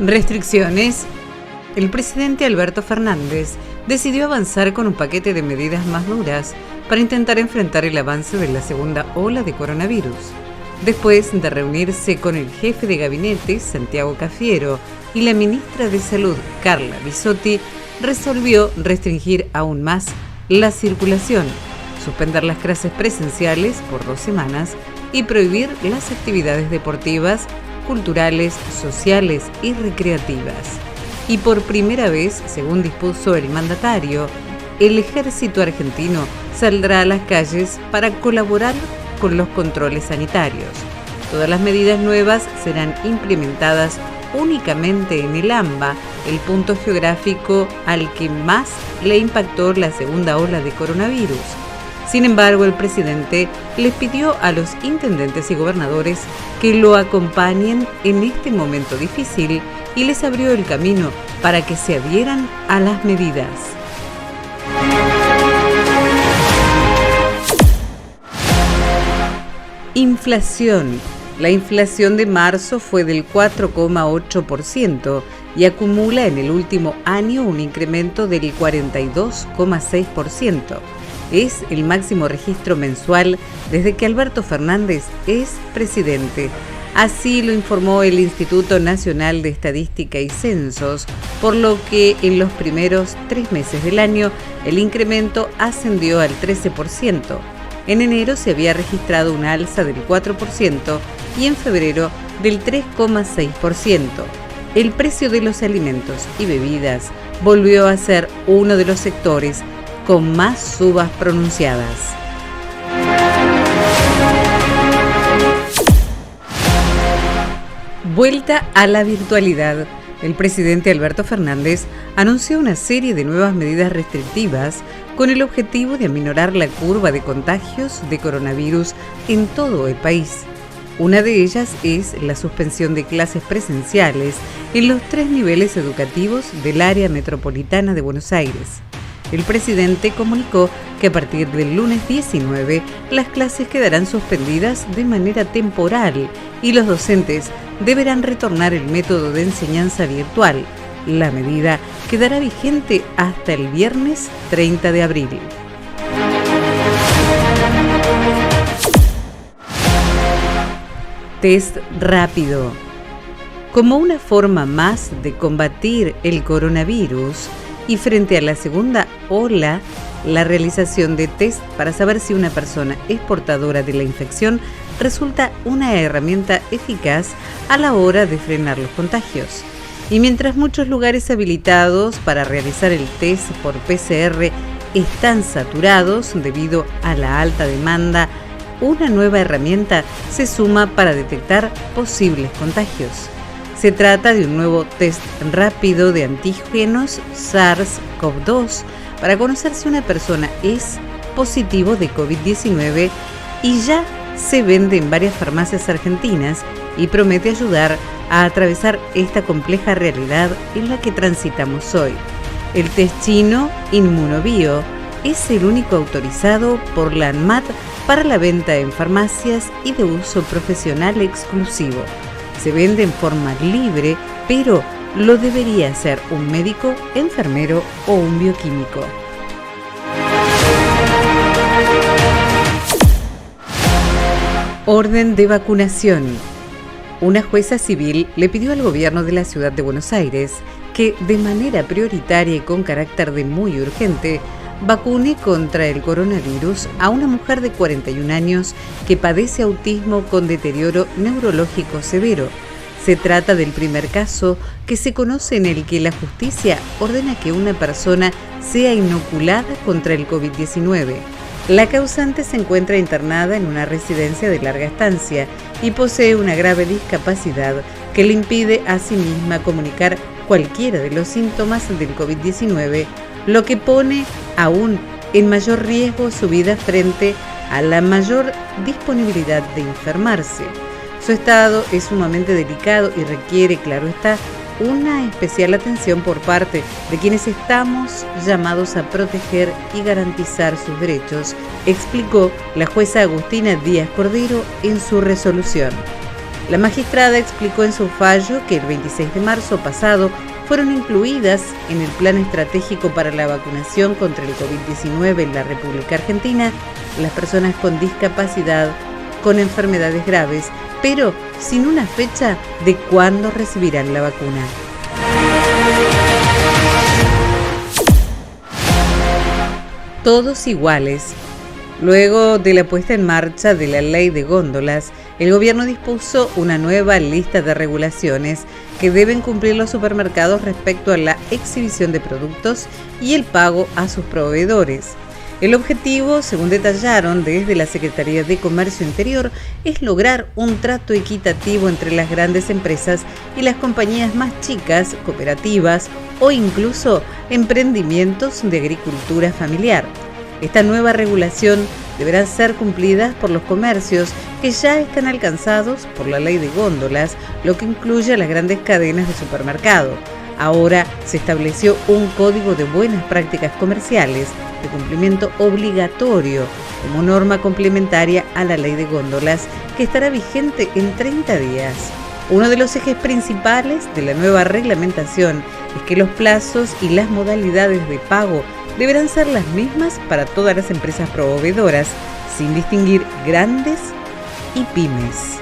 Restricciones. El presidente Alberto Fernández decidió avanzar con un paquete de medidas más duras para intentar enfrentar el avance de la segunda ola de coronavirus. Después de reunirse con el jefe de gabinete, Santiago Cafiero, y la ministra de Salud, Carla Bisotti, resolvió restringir aún más la circulación, suspender las clases presenciales por 2 semanas y prohibir las actividades deportivas, culturales, sociales y recreativas. Y por primera vez, según dispuso el mandatario, el ejército argentino saldrá a las calles para colaborar con los controles sanitarios. Todas las medidas nuevas serán implementadas únicamente en el AMBA, el punto geográfico al que más le impactó la segunda ola de coronavirus. Sin embargo, el presidente les pidió a los intendentes y gobernadores que lo acompañen en este momento difícil y les abrió el camino para que se adhieran a las medidas. Inflación. La inflación de marzo fue del 4,8% y acumula en el último año un incremento del 42,6%. Es el máximo registro mensual desde que Alberto Fernández es presidente. Así lo informó el Instituto Nacional de Estadística y Censos, por lo que en los primeros 3 meses del año el incremento ascendió al 13%. En enero se había registrado una alza del 4% y en febrero del 3,6%. El precio de los alimentos y bebidas volvió a ser uno de los sectores con más subas pronunciadas. Vuelta a la virtualidad. El presidente Alberto Fernández anunció una serie de nuevas medidas restrictivas con el objetivo de aminorar la curva de contagios de coronavirus en todo el país. Una de ellas es la suspensión de clases presenciales en los 3 niveles educativos del área metropolitana de Buenos Aires. El presidente comunicó que a partir del lunes 19 las clases quedarán suspendidas de manera temporal y los docentes deberán retornar el método de enseñanza virtual. La medida quedará vigente hasta el viernes 30 de abril. Test rápido. Como una forma más de combatir el coronavirus y frente a la segunda ola, la realización de test para saber si una persona es portadora de la infección resulta una herramienta eficaz a la hora de frenar los contagios. Y mientras muchos lugares habilitados para realizar el test por PCR están saturados debido a la alta demanda, una nueva herramienta se suma para detectar posibles contagios. Se trata de un nuevo test rápido de antígenos SARS-CoV-2 para conocer si una persona es positivo de COVID-19 y ya se vende en varias farmacias argentinas y promete ayudar a atravesar esta compleja realidad en la que transitamos hoy. El test chino Immunobio es el único autorizado por la ANMAT para la venta en farmacias y de uso profesional exclusivo. Se vende en forma libre, pero lo debería hacer un médico, enfermero o un bioquímico. Orden de vacunación. Una jueza civil le pidió al gobierno de la ciudad de Buenos Aires que, de manera prioritaria y con carácter de muy urgente, vacune contra el coronavirus a una mujer de 41 años que padece autismo con deterioro neurológico severo. Se trata del primer caso que se conoce en el que la justicia ordena que una persona sea inoculada contra el COVID-19. La causante se encuentra internada en una residencia de larga estancia y posee una grave discapacidad que le impide a sí misma comunicar cualquiera de los síntomas del COVID-19, lo que pone aún en mayor riesgo su vida frente a la mayor disponibilidad de enfermarse. Su estado es sumamente delicado y requiere, claro está, una especial atención por parte de quienes estamos llamados a proteger y garantizar sus derechos, explicó la jueza Agustina Díaz Cordero en su resolución. La magistrada explicó en su fallo que el 26 de marzo pasado fueron incluidas en el Plan Estratégico para la Vacunación contra el COVID-19 en la República Argentina las personas con discapacidad, con enfermedades graves, pero sin una fecha de cuándo recibirán la vacuna. Todos iguales. Luego de la puesta en marcha de la ley de góndolas, el gobierno dispuso una nueva lista de regulaciones que deben cumplir los supermercados respecto a la exhibición de productos y el pago a sus proveedores. El objetivo, según detallaron desde la Secretaría de Comercio Interior, es lograr un trato equitativo entre las grandes empresas y las compañías más chicas, cooperativas o incluso emprendimientos de agricultura familiar. Esta nueva regulación deberá ser cumplida por los comercios que ya están alcanzados por la ley de góndolas, lo que incluye a las grandes cadenas de supermercado. Ahora se estableció un código de buenas prácticas comerciales de cumplimiento obligatorio como norma complementaria a la ley de góndolas que estará vigente en 30 días. Uno de los ejes principales de la nueva reglamentación es que los plazos y las modalidades de pago deberán ser las mismas para todas las empresas proveedoras, sin distinguir grandes y pymes.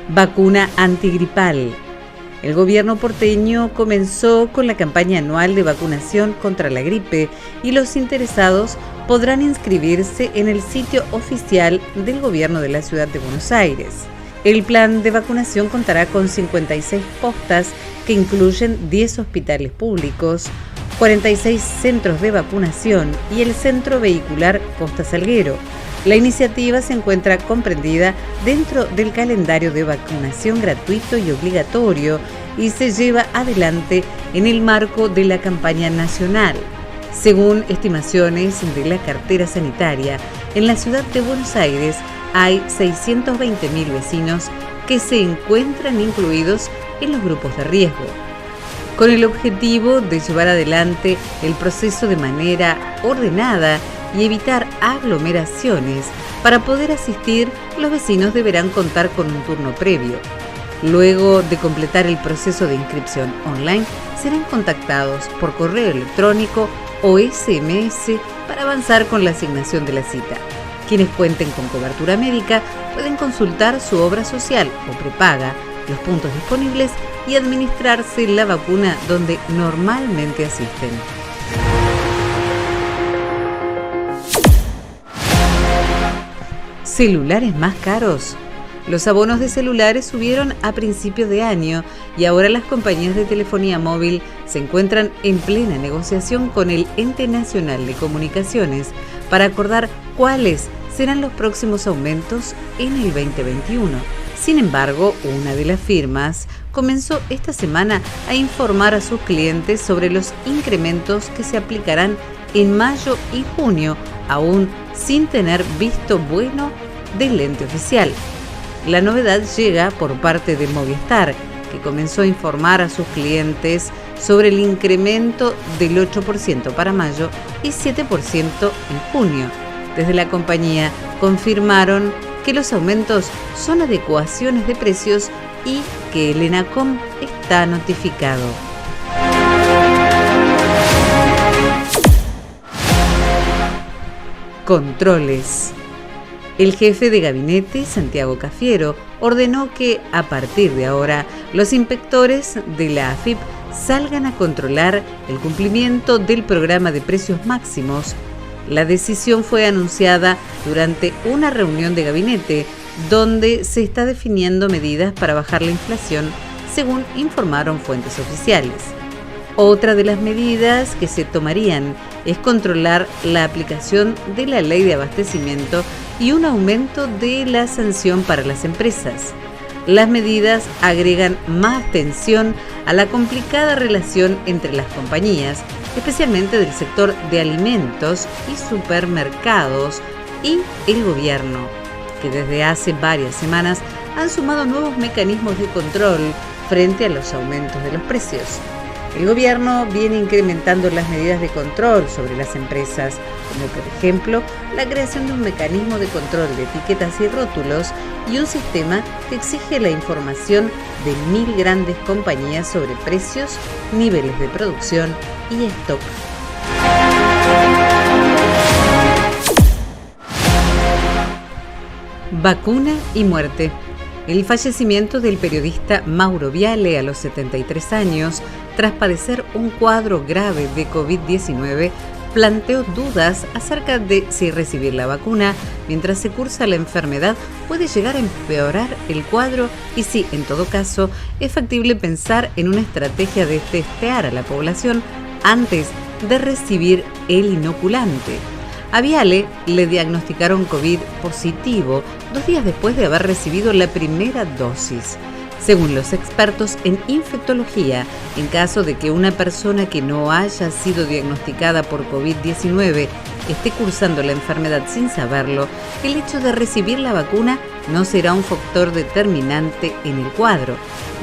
Vacuna antigripal. El gobierno porteño comenzó con la campaña anual de vacunación contra la gripe y los interesados podrán inscribirse en el sitio oficial del gobierno de la ciudad de Buenos Aires. El plan de vacunación contará con 56 postas que incluyen 10 hospitales públicos, 46 centros de vacunación y el centro vehicular Costa Salguero. La iniciativa se encuentra comprendida dentro del calendario de vacunación gratuito y obligatorio y se lleva adelante en el marco de la campaña nacional. Según estimaciones de la cartera sanitaria, en la ciudad de Buenos Aires hay 620.000 vecinos que se encuentran incluidos en los grupos de riesgo. Con el objetivo de llevar adelante el proceso de manera ordenada y evitar aglomeraciones, para poder asistir, los vecinos deberán contar con un turno previo. Luego de completar el proceso de inscripción online, serán contactados por correo electrónico o SMS para avanzar con la asignación de la cita. Quienes cuenten con cobertura médica pueden consultar su obra social o prepaga, los puntos disponibles y administrarse la vacuna donde normalmente asisten. ¿Celulares más caros? Los abonos de celulares subieron a principios de año y ahora las compañías de telefonía móvil se encuentran en plena negociación con el Ente Nacional de Comunicaciones para acordar cuáles serán los próximos aumentos en el 2021. Sin embargo, una de las firmas comenzó esta semana a informar a sus clientes sobre los incrementos que se aplicarán en mayo y junio, aún sin tener visto bueno del ente oficial. La novedad llega por parte de Movistar, que comenzó a informar a sus clientes sobre el incremento del 8% para mayo y 7% en junio. Desde la compañía confirmaron que los aumentos son adecuaciones de precios y que el ENACOM está notificado. Controles. El jefe de gabinete, Santiago Cafiero, ordenó que, a partir de ahora, los inspectores de la AFIP salgan a controlar el cumplimiento del programa de precios máximos. La decisión fue anunciada durante una reunión de gabinete, donde se está definiendo medidas para bajar la inflación, según informaron fuentes oficiales. Otra de las medidas que se tomarían es controlar la aplicación de la ley de abastecimiento y un aumento de la sanción para las empresas. Las medidas agregan más tensión a la complicada relación entre las compañías, especialmente del sector de alimentos y supermercados, y el gobierno, que desde hace varias semanas han sumado nuevos mecanismos de control frente a los aumentos de los precios. El gobierno viene incrementando las medidas de control sobre las empresas, como por ejemplo la creación de un mecanismo de control de etiquetas y rótulos y un sistema que exige la información de 1000 grandes compañías sobre precios, niveles de producción y stock. Vacuna y muerte. El fallecimiento del periodista Mauro Viale a los 73 años, tras padecer un cuadro grave de COVID-19, planteó dudas acerca de si recibir la vacuna mientras se cursa la enfermedad puede llegar a empeorar el cuadro y si, en todo caso, es factible pensar en una estrategia de testear a la población antes de recibir el inoculante. A Viale le diagnosticaron COVID positivo 2 días después de haber recibido la primera dosis. Según los expertos en infectología, en caso de que una persona que no haya sido diagnosticada por COVID-19 esté cursando la enfermedad sin saberlo, el hecho de recibir la vacuna no será un factor determinante en el cuadro.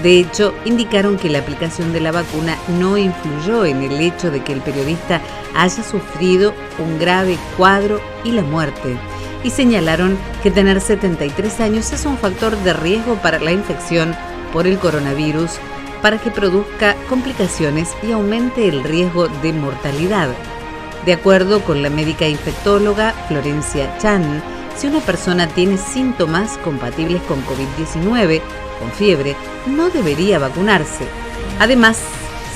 De hecho, indicaron que la aplicación de la vacuna no influyó en el hecho de que el periodista haya sufrido un grave cuadro y la muerte. Y señalaron que tener 73 años es un factor de riesgo para la infección por el coronavirus, para que produzca complicaciones y aumente el riesgo de mortalidad. De acuerdo con la médica infectóloga Florencia Chan, si una persona tiene síntomas compatibles con COVID-19, con fiebre, no debería vacunarse. Además,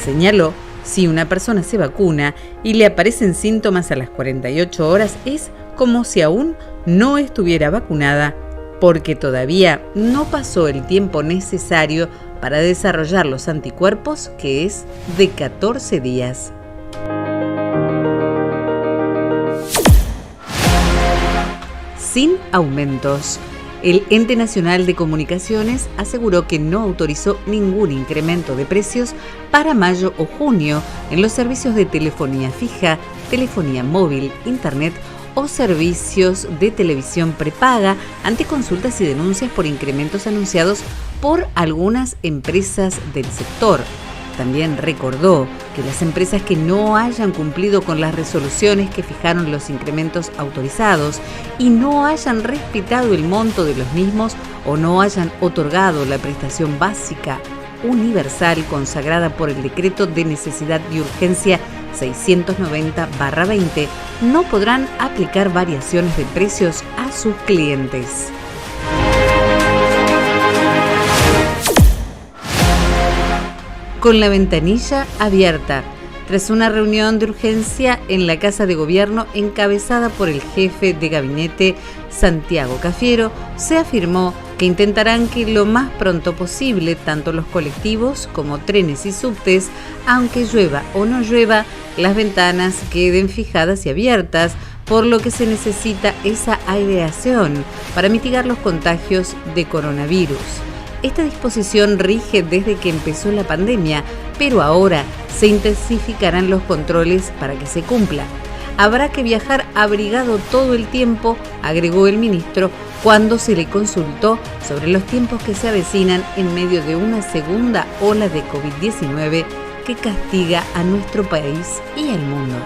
señaló, si una persona se vacuna y le aparecen síntomas a las 48 horas, es como si aún no estuviera vacunada, porque todavía no pasó el tiempo necesario para desarrollar los anticuerpos, que es de 14 días. Sin aumentos. El Ente Nacional de Comunicaciones aseguró que no autorizó ningún incremento de precios para mayo o junio en los servicios de telefonía fija, telefonía móvil, internet o servicios de televisión prepaga ante consultas y denuncias por incrementos anunciados por algunas empresas del sector. También recordó que las empresas que no hayan cumplido con las resoluciones que fijaron los incrementos autorizados y no hayan respetado el monto de los mismos o no hayan otorgado la prestación básica universal consagrada por el Decreto de Necesidad y Urgencia 690/20, no podrán aplicar variaciones de precios a sus clientes. Con la ventanilla abierta. Tras una reunión de urgencia en la Casa de Gobierno encabezada por el jefe de gabinete Santiago Cafiero, se afirmó que intentarán que lo más pronto posible tanto los colectivos como trenes y subtes, aunque llueva o no llueva, las ventanas queden fijadas y abiertas, por lo que se necesita esa aireación para mitigar los contagios de coronavirus. Esta disposición rige desde que empezó la pandemia, pero ahora se intensificarán los controles para que se cumpla. Habrá que viajar abrigado todo el tiempo, agregó el ministro, cuando se le consultó sobre los tiempos que se avecinan en medio de una segunda ola de COVID-19 que castiga a nuestro país y al mundo.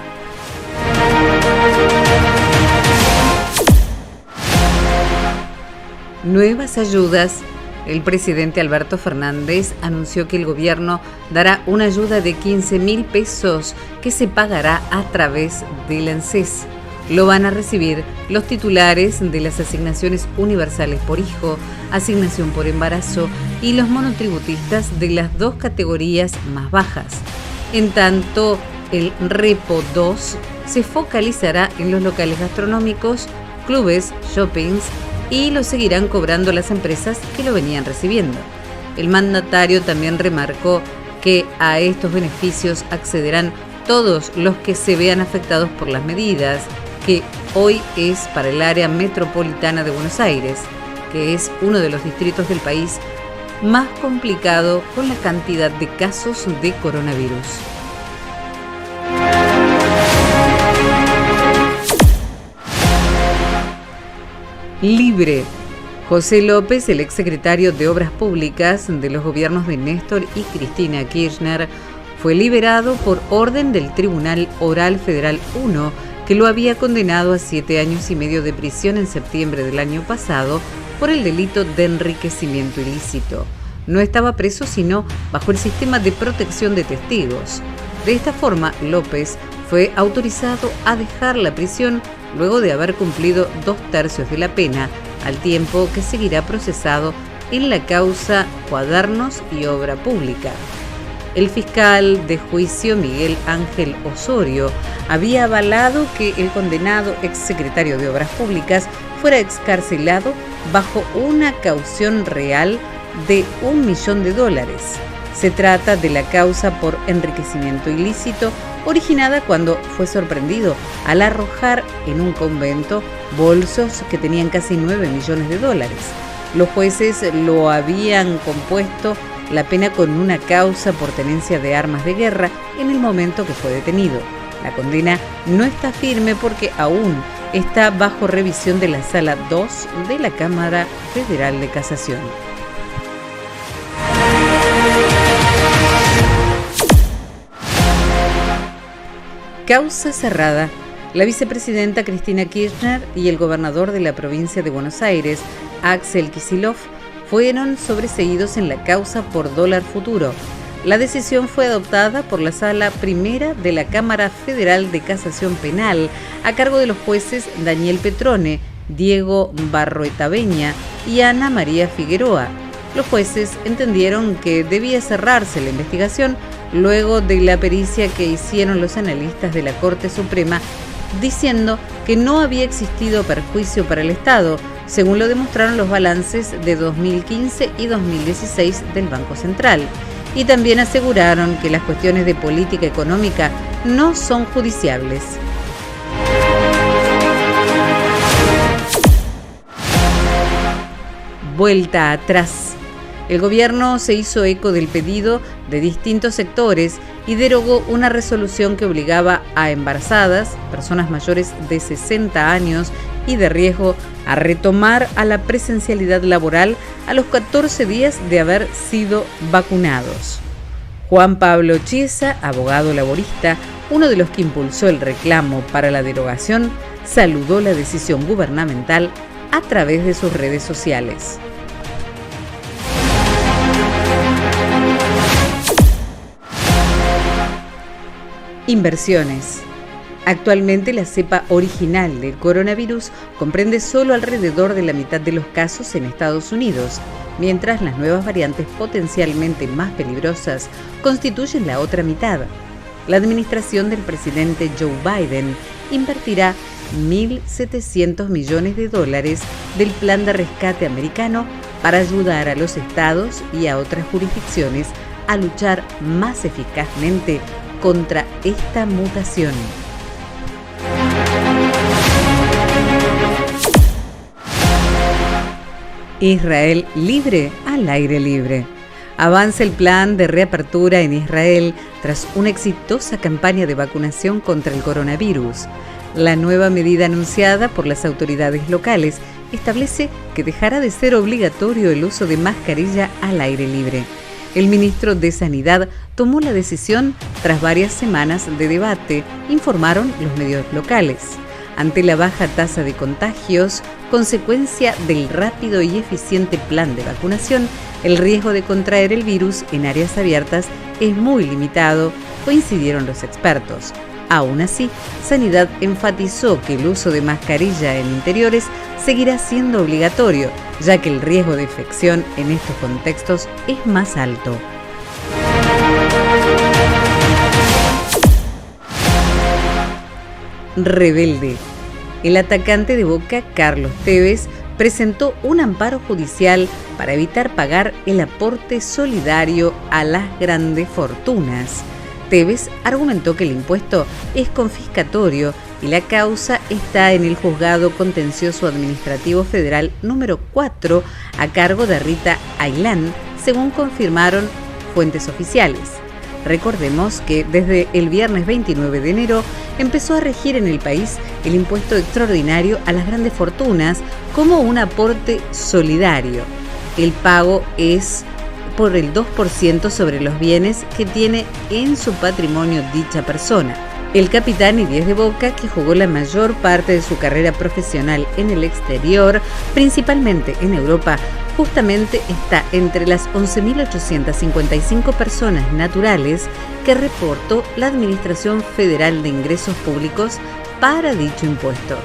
Nuevas ayudas. El presidente Alberto Fernández anunció que el gobierno dará una ayuda de 15.000 pesos que se pagará a través del ANSES. Lo van a recibir los titulares de las asignaciones universales por hijo, asignación por embarazo y los monotributistas de las 2 categorías más bajas. En tanto, el Repo 2 se focalizará en los locales gastronómicos, clubes, shoppings, y lo seguirán cobrando las empresas que lo venían recibiendo. El mandatario también remarcó que a estos beneficios accederán todos los que se vean afectados por las medidas, que hoy es para el área metropolitana de Buenos Aires, que es uno de los distritos del país más complicado con la cantidad de casos de coronavirus. Libre. José López, el exsecretario de Obras Públicas de los gobiernos de Néstor y Cristina Kirchner, fue liberado por orden del Tribunal Oral Federal 1, que lo había condenado a 7 años y medio de prisión en septiembre del año pasado por el delito de enriquecimiento ilícito. No estaba preso sino bajo el sistema de protección de testigos. De esta forma, López fue autorizado a dejar la prisión luego de haber cumplido 2/3 de la pena, al tiempo que seguirá procesado en la causa Cuadernos y Obra Pública. El fiscal de juicio Miguel Ángel Osorio había avalado que el condenado exsecretario de Obras Públicas fuera excarcelado bajo una caución real de $1 millón. Se trata de la causa por enriquecimiento ilícito originada cuando fue sorprendido al arrojar en un convento bolsos que tenían casi $9 millones. Los jueces lo habían compuesto la pena con una causa por tenencia de armas de guerra en el momento que fue detenido. La condena no está firme porque aún está bajo revisión de la Sala 2 de la Cámara Federal de Casación. Causa cerrada. La vicepresidenta Cristina Kirchner y el gobernador de la provincia de Buenos Aires, Axel Kicillof, fueron sobreseídos en la causa por dólar futuro. La decisión fue adoptada por la Sala Primera de la Cámara Federal de Casación Penal, a cargo de los jueces Daniel Petrone, Diego Barroetaveña y Ana María Figueroa. Los jueces entendieron que debía cerrarse la investigación luego de la pericia que hicieron los analistas de la Corte Suprema, diciendo que no había existido perjuicio para el Estado, según lo demostraron los balances de 2015 y 2016 del Banco Central. Y también aseguraron que las cuestiones de política económica no son judiciables. Vuelta atrás. El gobierno se hizo eco del pedido de distintos sectores y derogó una resolución que obligaba a embarazadas, personas mayores de 60 años y de riesgo a retomar a la presencialidad laboral a los 14 días de haber sido vacunados. Juan Pablo Chiesa, abogado laborista, uno de los que impulsó el reclamo para la derogación, saludó la decisión gubernamental a través de sus redes sociales. Inversiones. Actualmente la cepa original del coronavirus comprende solo alrededor de la mitad de los casos en Estados Unidos, mientras las nuevas variantes potencialmente más peligrosas constituyen la otra mitad. La administración del presidente Joe Biden invertirá $1.700 millones del plan de rescate americano para ayudar a los estados y a otras jurisdicciones a luchar más eficazmente contra esta mutación. Israel libre al aire libre. Avanza el plan de reapertura en Israel tras una exitosa campaña de vacunación contra el coronavirus. La nueva medida anunciada por las autoridades locales establece que dejará de ser obligatorio el uso de mascarilla al aire libre. El ministro de Sanidad tomó la decisión tras varias semanas de debate, informaron los medios locales. Ante la baja tasa de contagios, consecuencia del rápido y eficiente plan de vacunación, el riesgo de contraer el virus en áreas abiertas es muy limitado, coincidieron los expertos. Aún así, Sanidad enfatizó que el uso de mascarilla en interiores seguirá siendo obligatorio, ya que el riesgo de infección en estos contextos es más alto. Rebelde. El atacante de Boca, Carlos Tevez, presentó un amparo judicial para evitar pagar el aporte solidario a las grandes fortunas. Tevez argumentó que el impuesto es confiscatorio y la causa está en el Juzgado Contencioso Administrativo Federal número 4 a cargo de Rita Ailán, según confirmaron fuentes oficiales. Recordemos que desde el viernes 29 de enero empezó a regir en el país el impuesto extraordinario a las grandes fortunas como un aporte solidario. El pago es por el 2% sobre los bienes que tiene en su patrimonio dicha persona. El capitán y 10 de Boca, que jugó la mayor parte de su carrera profesional en el exterior, principalmente en Europa, justamente está entre las 11.855 personas naturales que reportó la Administración Federal de Ingresos Públicos para dicho impuesto.